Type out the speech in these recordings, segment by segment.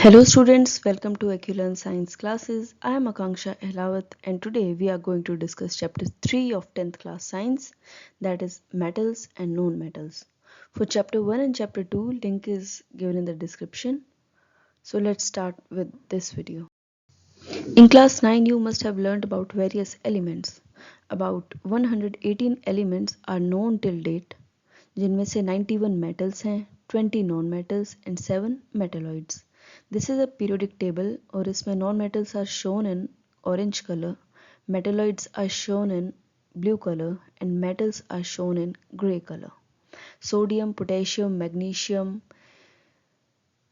Hello students, welcome to Aculearn Science classes. I am Akanksha Ehlawat and today we are going to discuss chapter 3 of 10th class science, that is metals and non-metals. For chapter 1 and chapter 2, link is given in the description. So let's start with this video. In class 9 you must have learned about various elements. About 118 elements are known till date, जिनमें से 91 metals हैं, 20 non-metals and 7 metalloids. This is a periodic table और इसमें non-metals are shown in orange color, metalloids are shown in blue color and metals are shown in gray color. Sodium, potassium, magnesium,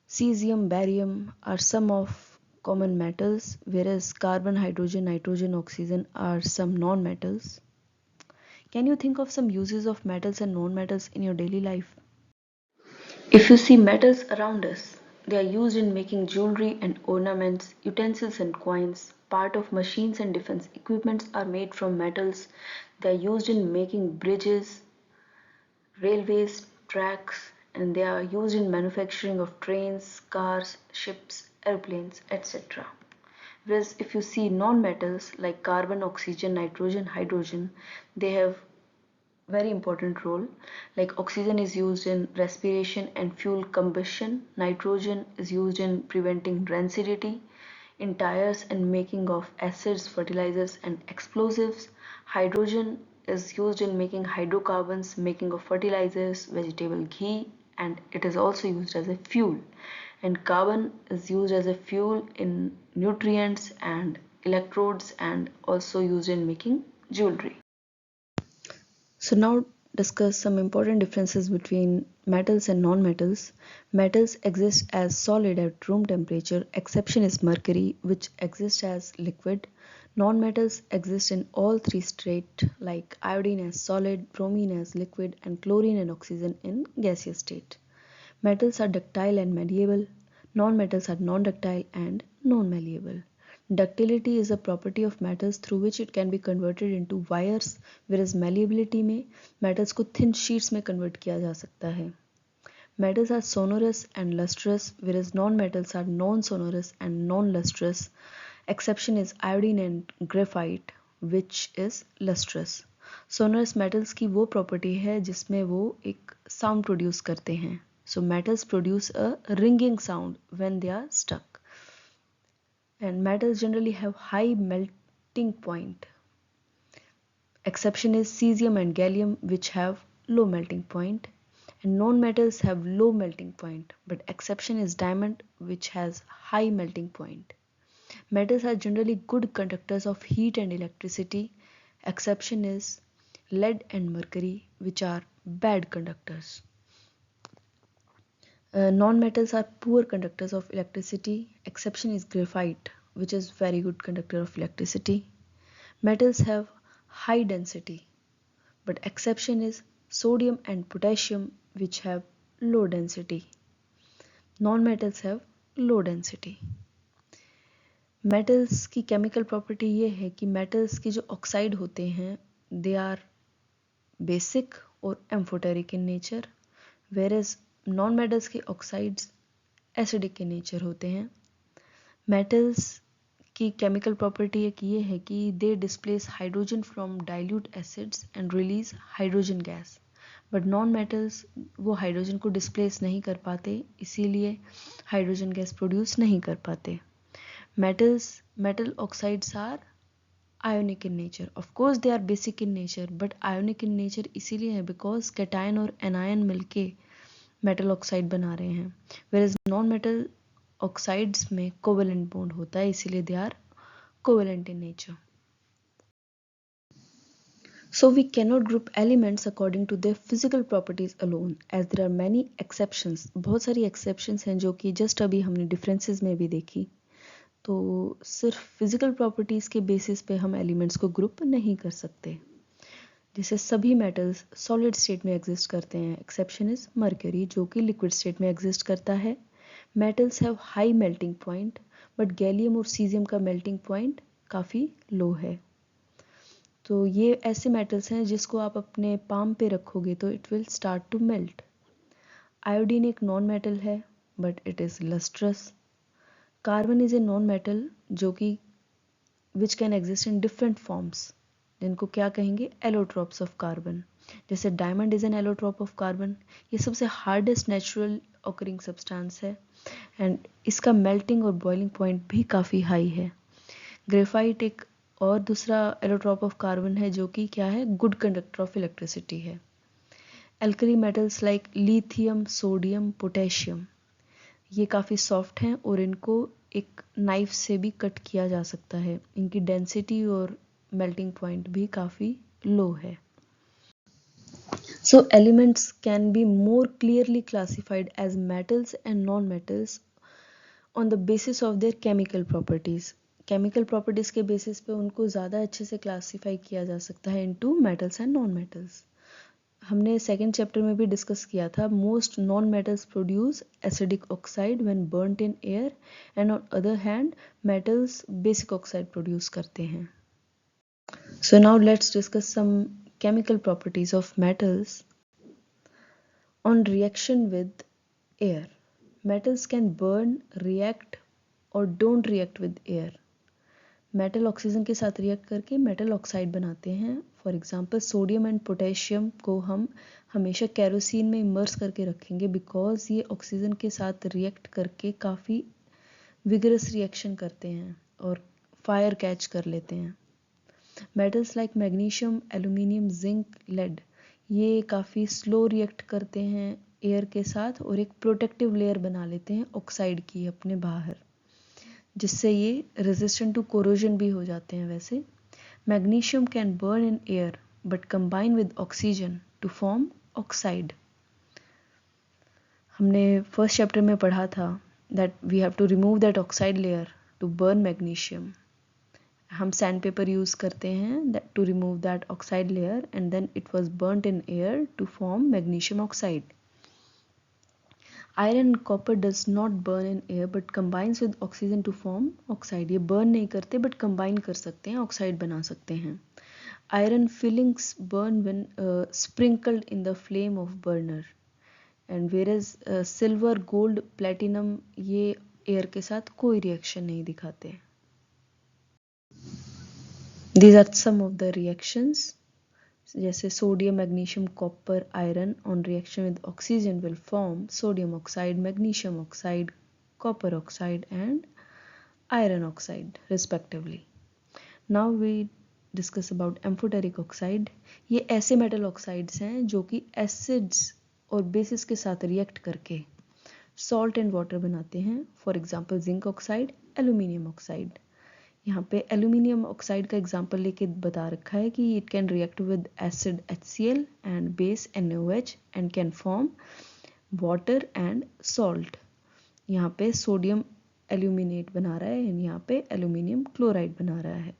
cesium, barium are some of common metals, whereas carbon, hydrogen, nitrogen, oxygen are some non-metals. Can you think of some uses of metals and non-metals in your daily life? If you see metals around us, they are used in making jewelry and ornaments, utensils and coins. Part of machines and defense equipments are made from metals. They are used in making bridges, railways, tracks, and they are used in manufacturing of trains, cars, ships, airplanes, etc. Whereas if you see non-metals like carbon, oxygen, nitrogen, hydrogen, they have very important role. Like oxygen is used in respiration and fuel combustion, nitrogen is used in preventing rancidity in tires and making of acids, fertilizers and explosives. Hydrogen is used in making hydrocarbons, making of fertilizers, vegetable ghee, and it is also used as a fuel. And carbon is used as a fuel in nutrients and electrodes and also used in making jewelry. So now discuss some important differences between metals and non-metals. Metals exist as solid at room temperature. Exception is mercury, which exists as liquid. Non-metals exist in all three states, like iodine as solid, bromine as liquid, and chlorine and oxygen in gaseous state. Metals are ductile and malleable. Non-metals are non-ductile and non-malleable. Ductility is a property of metals through which it can be converted into wires, whereas malleability में metals को thin sheets में convert किया जा सकता है. Metals are sonorous and lustrous, whereas non-metals are non-sonorous and non-lustrous. Exception is iodine and graphite, which is lustrous. Sonorous metals की वो property है जिसमें वो एक sound produce करते हैं. So metals produce a ringing sound when they are stuck. And metals generally have high melting point. Exception is cesium and gallium, which have low melting point. And non-metals have low melting point, but exception is diamond, which has high melting point. Metals are generally good conductors of heat and electricity. Exception is lead and mercury, which are bad conductors. Non-metals are poor conductors of electricity. Exception is graphite, which is very good conductor of electricity. Metals have high density, but exception is sodium and potassium, which have low density. Non-metals have low density. Metals की chemical property ये है कि metals की जो oxide होते हैं they are basic और amphoteric in nature, वेरेज non metals की ऑक्साइड्स एसिडिक इन नेचर होते हैं. मेटल्स की केमिकल प्रॉपर्टी एक ये है कि they displace hydrogen from dilute acids and release hydrogen gas, but non metals वो हाइड्रोजन को डिस्प्लेस नहीं कर पाते, इसीलिए हाइड्रोजन गैस प्रोड्यूस नहीं कर पाते. Metal oxides are ionic in nature. Of course they are basic in nature, but ionic in nature इसीलिए है because cation और anion मिलके metal oxide बना रहे हैं, whereas non-metal oxides में covalent bond होता है, इसीलिए they are covalent in nature. So we cannot group elements according to their physical properties alone, as there are many exceptions. बहुत सारी exceptions हैं जो कि just अभी हमने differences में भी देखी. तो सिर्फ फिजिकल प्रॉपर्टीज़ के बेसिस पे हम एलिमेंट्स को ग्रुप नहीं कर सकते. जैसे सभी मेटल्स सॉलिड स्टेट में एग्जिस्ट करते हैं. एक्सेप्शन इज मर्करी, जो कि लिक्विड स्टेट में एग्जिस्ट करता है. Metals have high melting point, but gallium और सीजियम का मेल्टिंग पॉइंट काफ़ी लो है. तो ये ऐसे मेटल्स हैं जिसको आप अपने पाम पे रखोगे तो it will start to melt. Iodine एक नॉन मेटल है, but it is lustrous. Carbon is a non metal जो कि which can exist in different forms, जिनको क्या कहेंगे, एलोट्रॉप्स ऑफ कार्बन। जैसे diamond is an allotrope of carbon, ये सबसे हार्डेस्ट नेचुरल ऑकरिंग सब्सटेंस है एंड इसका मेल्टिंग और बॉइलिंग पॉइंट भी काफ़ी हाई है। ग्रेफाइट एक और दूसरा एलोट्रॉप ऑफ कार्बन है जो कि क्या है, गुड कंडक्टर ऑफ इलेक्ट्रिसिटी है। Alkali metals like lithium, sodium, potassium ये काफ़ी सॉफ्ट हैं और इनको एक नाइफ से भी कट किया जा सकता है। इनकी डेंसिटी और मेल्टिंग पॉइंट भी काफ़ी लो है। So elements can be more clearly classified as metals and non-metals on the basis of their chemical properties. Chemical properties के basis पे उनको ज़्यादा अच्छे से classify किया जा सकता है into metals and non-metals. हमने सेकेंड चैप्टर में भी डिस्कस किया था, most non metals produce acidic oxide when burnt in air and on other hand metals basic oxide produce करते हैं। So now let's discuss some chemical properties of metals on reaction with air. Metals can burn, react और don't react with air. Metal oxygen के साथ react करके metal oxide बनाते हैं। For example sodium and potassium को हम हमेशा kerosene में इमर्स करके रखेंगे बिकॉज ये ऑक्सीजन के साथ रिएक्ट करके काफ़ी विगरस रिएक्शन करते हैं और फायर कैच कर लेते हैं। Metals like magnesium, aluminium, zinc, lead ये काफ़ी स्लो रिएक्ट करते हैं एयर के साथ और एक प्रोटेक्टिव लेयर बना लेते हैं ऑक्साइड की अपने बाहर, जिससे ये रेजिस्टेंट टू कोरोजन भी हो जाते हैं। वैसे magnesium can burn in air but combine with oxygen to form oxide. हमने फर्स्ट चैप्टर में पढ़ा था that we have to remove that oxide layer to burn magnesium. हम सैंड पेपर यूज़ करते हैं that to remove that oxide layer and then it was burned in air to form magnesium oxide. Iron and copper does not burn in air but combines with oxygen to form oxide. ये burn नहीं करते but combine कर सकते हैं, oxide बना सकते हैं। Iron filings burn when sprinkled in the flame of burner and whereas silver, gold, platinum ये एयर के साथ कोई रिएक्शन नहीं दिखाते। These are some of the reactions जैसे sodium, magnesium, copper, iron on reaction with oxygen will form sodium oxide, magnesium oxide, copper oxide and iron oxide respectively. Now we discuss about amphoteric oxide. ये ऐसे metal oxides हैं जो कि acids और basis के साथ react करके salt and water बनाते हैं। For example zinc oxide, aluminium oxide. यहाँ पे एल्यूमिनियम ऑक्साइड का एग्जांपल लेके बता रखा है कि it can react with acid HCl and base NaOH and can form water and salt. यहाँ पे सोडियम एल्यूमिनेट बना रहा है एंड यहाँ पे एल्यूमिनियम क्लोराइड बना रहा है।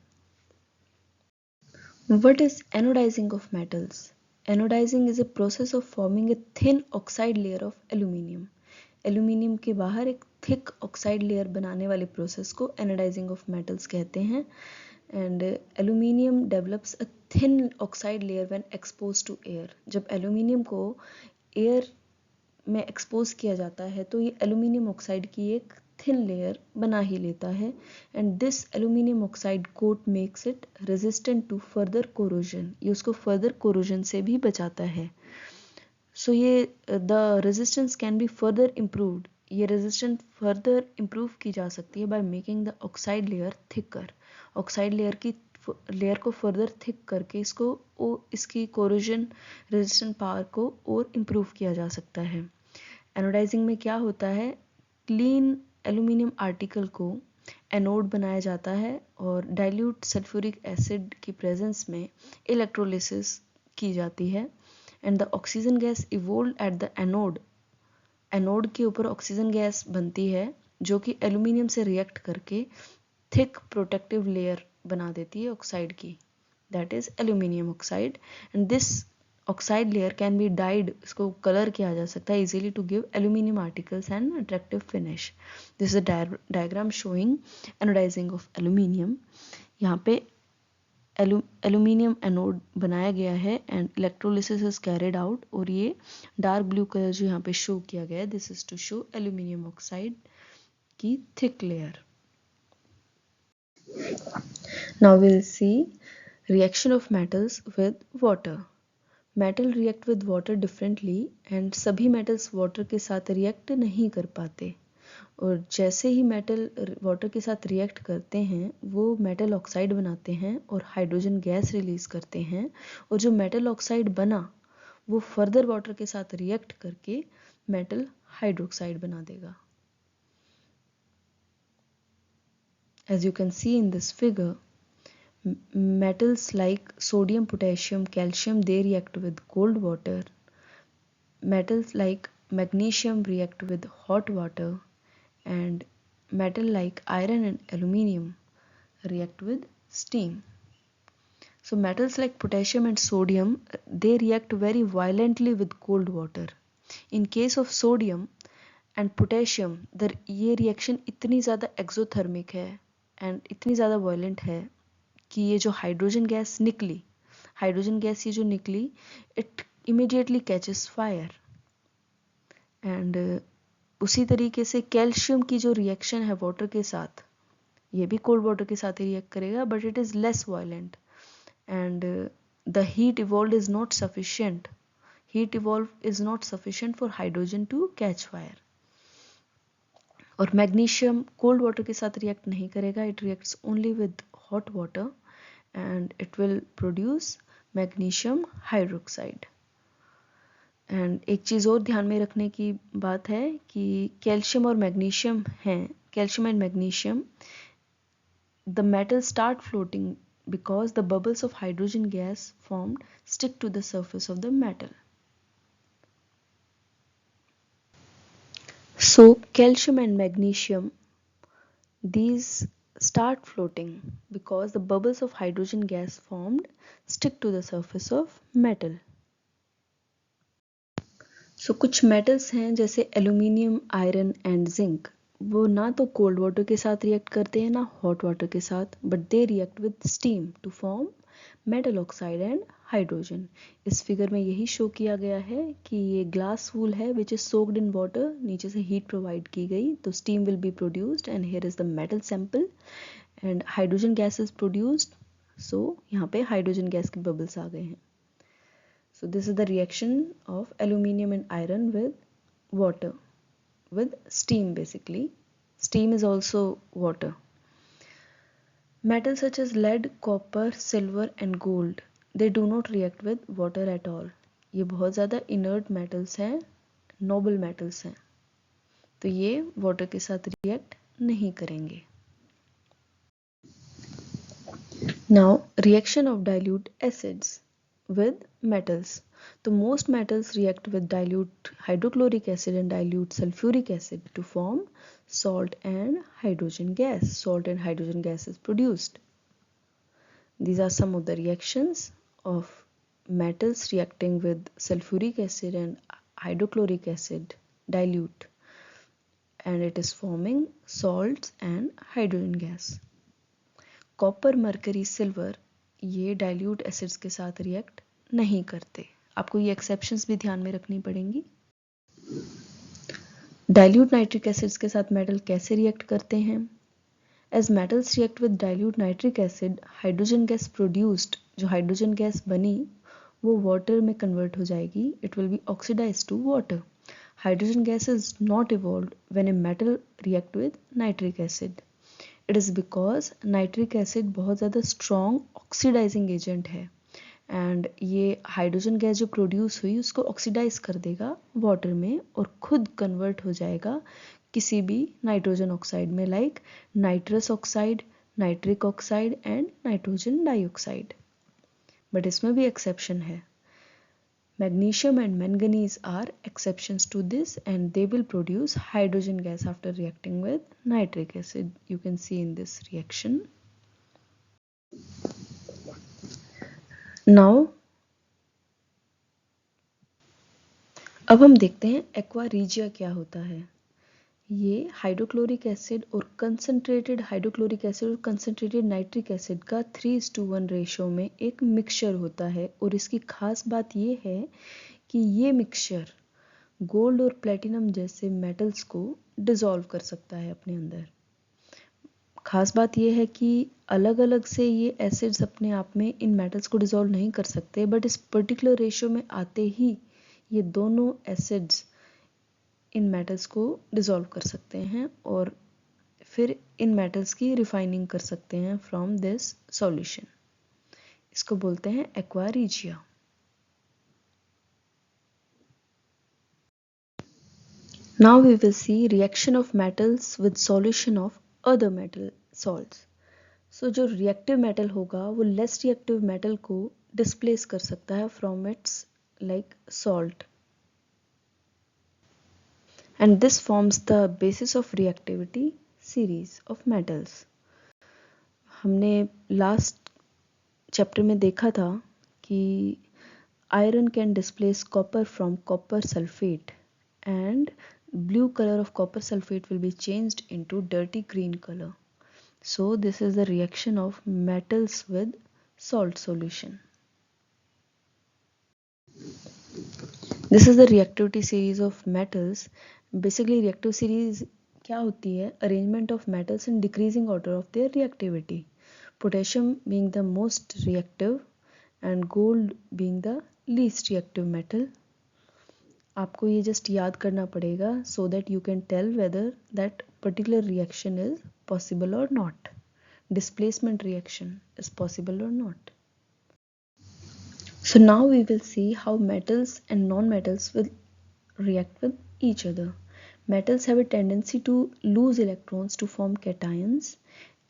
What is anodizing of metals? Anodizing is a process of forming a thin oxide layer of aluminium. Aluminium के बाहर एक थिक ऑक्साइड लेयर बनाने वाले प्रोसेस को एनोडाइजिंग ऑफ मेटल्स कहते हैं and aluminium develops a thin oxide layer when expose to air. जब aluminium को एयर में एक्सपोज किया जाता है तो ये एल्यूमिनियम ऑक्साइड की एक थिन लेयर बना ही लेता है and this aluminium oxide coat makes it resistant to further corrosion. ये उसको फर्दर कोरोजन से भी बचाता है। सो ये the resistance can be further improved. ये रेजिस्टेंस फर्दर इम्प्रूव की जा सकती है by making the oxide layer thicker. Oxide layer को फर्दर थिक करके इसकी कोरोजन रेजिस्टेंट पावर को और इम्प्रूव किया जा सकता है। एनोडाइजिंग में क्या होता है, क्लीन एल्यूमिनियम आर्टिकल को एनोड बनाया जाता है और डाइल्यूट सल्फ्यूरिक एसिड की प्रेजेंस में इलेक्ट्रोलिसिस की जाती है and the oxygen gas evolve at the anode. Anode के ऊपर ऑक्सीजन गैस बनती है जो कि एल्यूमिनियम से रिएक्ट करके थिक प्रोटेक्टिव लेयर बना देती है ऑक्साइड की, that is aluminium oxide and this oxide layer can be dyed. इसको कलर किया जा सकता है easily to give aluminium articles and attractive finish. This is a diagram showing anodising of aluminium. यहाँ पे एल्यूमिनियम एनोड बनाया गया है and electrolysis is carried out और ये डार्क ब्लू कलर जो यहाँ पे शो किया गया है this is to show aluminium oxide की thick layer. Now we'll see reaction of metals with water. Metal react with water differently and सभी मेटल्स वाटर के साथ रिएक्ट नहीं कर पाते, और जैसे ही मेटल वाटर के साथ रिएक्ट करते हैं वो मेटल ऑक्साइड बनाते हैं और हाइड्रोजन गैस रिलीज करते हैं, और जो मेटल ऑक्साइड बना वो फर्दर वाटर के साथ रिएक्ट करके मेटल हाइड्रोक्साइड बना देगा. As you can see in this figure, metals like sodium, potassium, calcium, they react with cold water. Metals like magnesium react with hot water, and metal like iron and aluminium react with steam. So metals like potassium and sodium, they react very violently with cold water. In case of sodium and potassium, ये reaction इतनी ज़्यादा exothermic है and इतनी ज़्यादा violent है कि ये जो हाइड्रोजन गैस निकली, हाइड्रोजन गैस ये जो निकली, it immediately catches fire. And उसी तरीके से कैल्शियम की जो रिएक्शन है वाटर के साथ, ये भी कोल्ड वाटर के साथ ही रिएक्ट करेगा, but it is less violent and the heat evolve is not sufficient. Heat evolve is not sufficient for hydrogen to catch fire. और मैग्नीशियम कोल्ड वाटर के साथ रिएक्ट नहीं करेगा, it reacts only with hot water and it will produce magnesium hydroxide. And एक चीज़ और ध्यान में रखने की बात है कि कैल्शियम और मैग्नीशियम हैं, calcium and magnesium, the metal start floating because the bubbles of hydrogen gas formed stick to the surface of the metal. So calcium and magnesium, these start floating because the bubbles of hydrogen gas formed stick to the surface of metal. So कुछ metals हैं जैसे aluminium, iron and zinc, वो ना तो cold water के साथ react करते हैं ना हॉट वाटर के साथ, but they react with steam to form metal oxide and hydrogen. इस फिगर में यही शो किया गया है कि ये ग्लास वूल है which is soaked in water, नीचे से हीट प्रोवाइड की गई तो steam will be produced and here is the metal sample and hydrogen gas is produced. So यहाँ पे हाइड्रोजन गैस के बबल्स आ गए हैं. So this is the reaction of aluminium and iron with water, with steam basically. Steam is also water. Metals such as lead, copper, silver and gold, they do not react with water at all. ये बहुत ज़्यादा inert metals हैं, noble metals हैं, तो ये water के साथ react नहीं करेंगे. Now reaction of dilute acids with metals. So most metals react with dilute hydrochloric acid and dilute sulfuric acid to form salt and hydrogen gas. Salt and hydrogen gas is produced. These are some of the reactions of metals reacting with sulfuric acid and hydrochloric acid dilute, and it is forming salts and hydrogen gas. Copper, mercury, silver ये dilute acids के साथ react नहीं करते. आपको ये exceptions भी ध्यान में रखनी पड़ेंगी. डाइल्यूट नाइट्रिक एसिड्स के साथ मेटल कैसे रिएक्ट करते हैं? As metals react with dilute nitric acid, hydrogen gas produced, जो हाइड्रोजन गैस बनी वो वाटर में कन्वर्ट हो जाएगी. It will be oxidise to water. Hydrogen gas is not evolved when a metal react with nitric acid. It is because nitric acid बहुत ज़्यादा strong oxidising agent है and ये hydrogen gas जो produce हुई उसको oxidise कर देगा water में और खुद कन्वर्ट हो जाएगा किसी भी नाइट्रोजन ऑक्साइड में, like nitrous oxide, nitric oxide and nitrogen dioxide. But इसमें भी एक्सेप्शन है. Magnesium and manganese are exceptions to this and they will produce hydrogen gas after reacting with nitric acid. You can see in this reaction. Now अब हम देखते हैं aqua regia क्या होता है. ये हाइड्रोक्लोरिक एसिड और कंसंट्रेटेड हाइड्रोक्लोरिक एसिड और कंसंट्रेटेड नाइट्रिक एसिड का 3:1 रेशो में एक मिक्सचर होता है. और इसकी खास बात ये है कि ये मिक्सचर गोल्ड और प्लेटिनम जैसे मेटल्स को डिसॉल्व कर सकता है अपने अंदर. खास बात यह है कि अलग अलग से ये एसिड्स अपने आप में इन मेटल्स को डिसॉल्व नहीं कर सकते, बट इस पर्टिकुलर रेशियो में आते ही ये दोनों एसिड्स इन मेटल्स को डिसॉल्व कर सकते हैं और फिर इन मेटल्स की रिफाइनिंग कर सकते हैं फ्रॉम दिस सॉल्यूशन। इसको बोलते हैं aqua regia. Now we will see reaction of metals with solution of other metal salts. So जो reactive metal होगा वो less reactive metal को displace कर सकता है from its like salt, and this forms the basis of reactivity series of metals. हमने last chapter में देखा था कि iron can displace copper from copper sulfate, and blue color of copper sulfate will be changed into dirty green color. So this is the reaction of metals with salt solution. This is the reactivity series of metals. Basically reactive series क्या होती है? Arrangement of metals in decreasing order of their reactivity. Potassium being the most reactive and gold being the least reactive metal. आपको ये just याद करना पड़ेगा so that you can tell whether that particular reaction is possible or not. Displacement reaction is possible or not. So now we will see how metals and non-metals will react with each other. Metals have a tendency to lose electrons to form cations,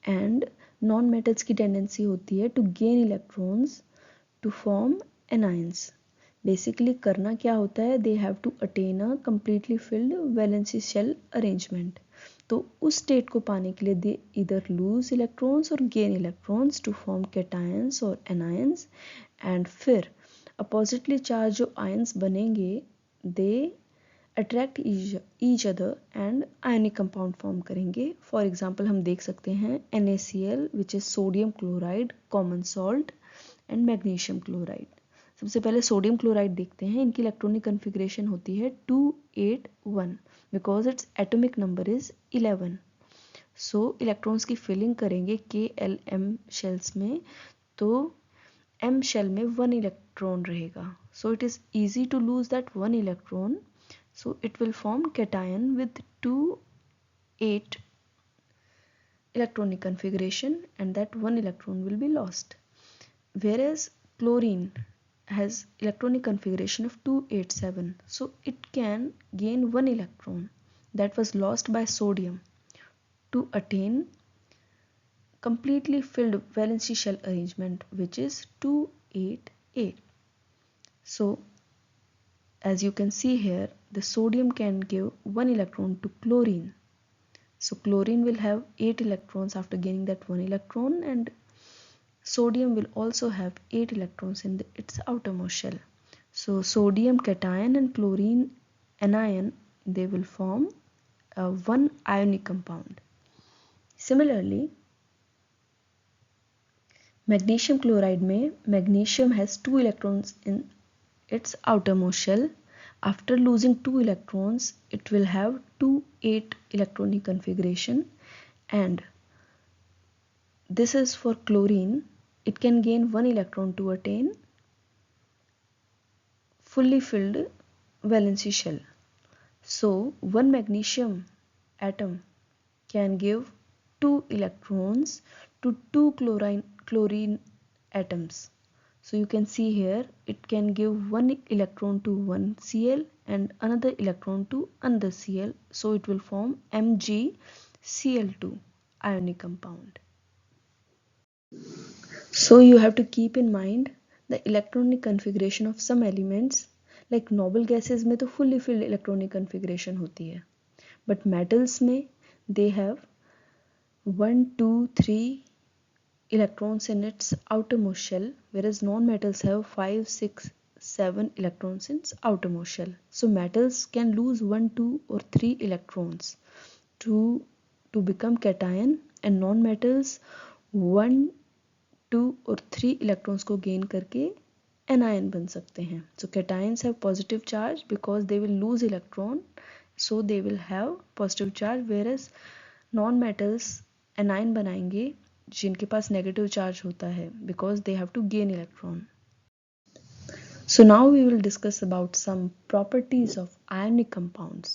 and non-metals की tendency होती है to gain electrons to form anions. Basically करना क्या होता है? They have to attain a completely filled valency shell arrangement. तो उस state को पाने के लिए they either lose electrons or gain electrons to form cations or anions, and फिर oppositely charged जो ions बनेंगे they attract each other and ionic compound form करेंगे. For example हम देख सकते हैं NaCl which is sodium chloride, common salt and magnesium chloride. सबसे पहले सोडियम क्लोराइड देखते हैं. इनकी इलेक्ट्रॉनिक कन्फिग्रेशन होती है 281 because its atomic number is 11. So electrons की फिलिंग करेंगे KLM शेल्स में, तो M शेल में 1 इलेक्ट्रॉन रहेगा. So it is easy to lose that 1 electron. So it will form cation with 2 8 electronic configuration, and that 1 electron will be lost. Whereas chlorine has electronic configuration of 287, so it can gain 1 electron that was lost by sodium to attain completely filled valency shell arrangement, which is 288. So as you can see here, the sodium can give 1 electron to chlorine. So chlorine will have 8 electrons after gaining that 1 electron, and sodium will also have 8 electrons in its outermost shell. So sodium cation and chlorine anion, they will form one ionic compound. Similarly, magnesium chloride में magnesium has 2 electrons in its outermost shell. After losing 2 electrons, it will have 2 8 electronic configuration, and this is for chlorine. It can gain 1 electron to attain fully filled valency shell. So one magnesium atom can give 2 electrons to 2 chlorine atoms. So you can see here it can give 1 electron to one Cl and another electron to another Cl. So it will form MgCl2 ionic compound. So you have to keep in mind the electronic configuration of some elements. Like noble gases में तो fully filled electronic configuration होती है, but metals में they have 1 2 3 electrons in its outermost shell, whereas non-metals have 5 6 7 electrons in its outermost shell. So metals can lose 1 2 or 3 electrons to become cation, and non-metals 1 2 और 3 electrons को gain करके anion बन सकते हैं. So cations have positive charge because they will lose electron, so they will have positive charge, whereas non metals anion बनाएंगे जिनके पास negative charge होता है, because they have to gain electron. So now we will discuss about some properties of ionic compounds.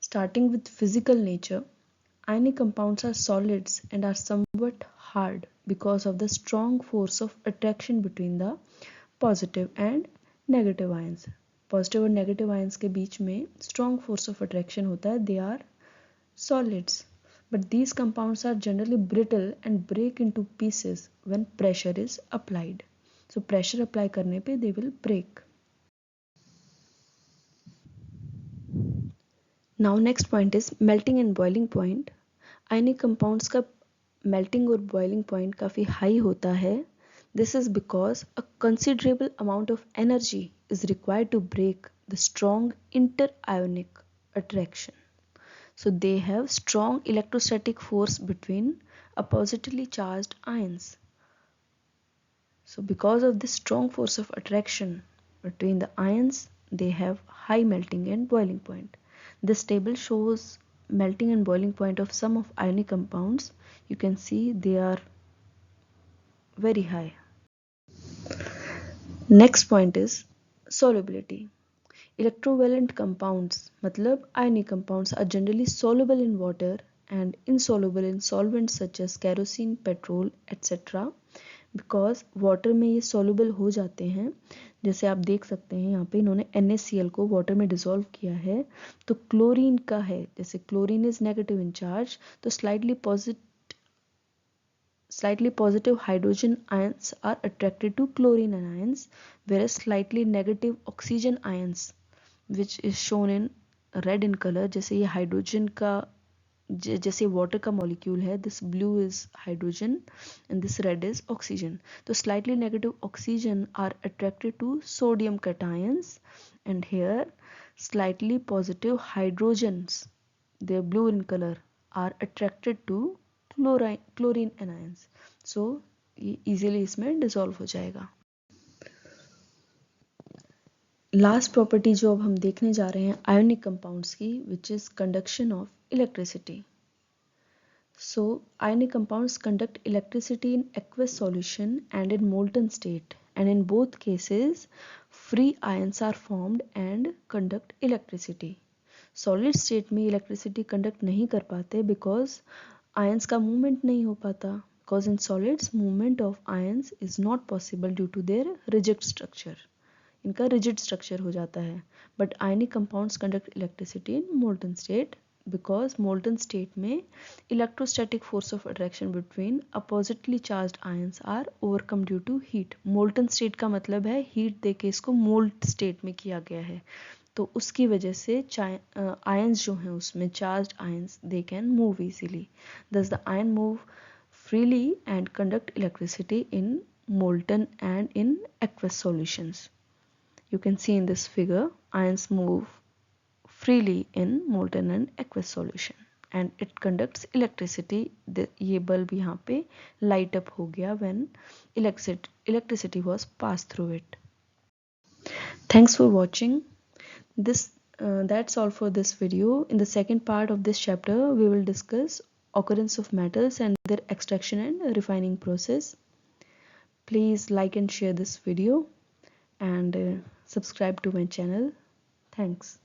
Starting with physical nature, ionic compounds are solids and are somewhat hard because of the strong force of attraction between the positive and negative ions. Positive और negative ions के बीच में strong force of attraction होता है. They are solids. But these compounds are generally brittle and break into pieces when pressure is applied. So pressure apply करने पे they will break. Now next point is melting and boiling point. Ionic compounds का melting और boiling point काफ़ी high होता है. This is because a considerable amount of energy is required to break the strong interionic attraction. So they have strong electrostatic force between oppositely charged ions. So because of this strong force of attraction between the ions, they have high melting and boiling point. This table shows melting and boiling point of some of ionic compounds. You can see they are very high. Next point is solubility. Electrovalent compounds, matlab ionic compounds, are generally soluble in water and insoluble in solvents such as kerosene, petrol, etc. Because water में ये soluble हो जाते हैं. जैसे आप देख सकते हैं यहाँ पे इन्होंने NaCl को वाटर में डिसॉल्व किया है. तो क्लोरीन का है, जैसे chlorine is negative in charge, तो slightly positive hydrogen ions are attracted to chlorine anions, whereas slightly negative oxygen ions, which is shown in red in color, जैसे ये हाइड्रोजन का जैसे वाटर का मॉलिक्यूल है, this blue is hydrogen and this red is oxygen. तो slightly negative oxygen are attracted to sodium cations and here slightly positive hydrogens, they are blue in colour, are attracted to chlorine anions. So ये easily इसमें dissolve हो जाएगा. Last property जो अब हम देखने जा रहे हैं आयोनिक कंपाउंड्स की, which is conduction of electricity. So ionic compounds conduct electricity in aqueous solution and in molten state, and in both cases free ions are formed and conduct electricity. Solid state में electricity conduct नहीं कर पाते because ions का movement नहीं हो पाता, because in solids movement of ions is not possible due to their rigid structure. इनका rigid structure हो जाता है. But ionic compounds conduct electricity in molten state because molten state में electrostatic force of attraction between oppositely charged ions are overcome due to heat. molten state का मतलब है heat देके इसको mold state में किया गया है, तो उसकी वजह से ions जो हैं उसमें charged ions they can move easily. Thus the ion move freely and conduct electricity in molten and in aqueous solutions. You can see in this figure ions move freely in molten and aqueous solution and it conducts electricity. ये bulb यहाँ पे light up हो गया when electricity was passed through it. Thanks for watching this. That's all for this video. In the second part of this chapter we will discuss occurrence of metals and their extraction and refining process. Please like and share this video and subscribe to my channel. Thanks.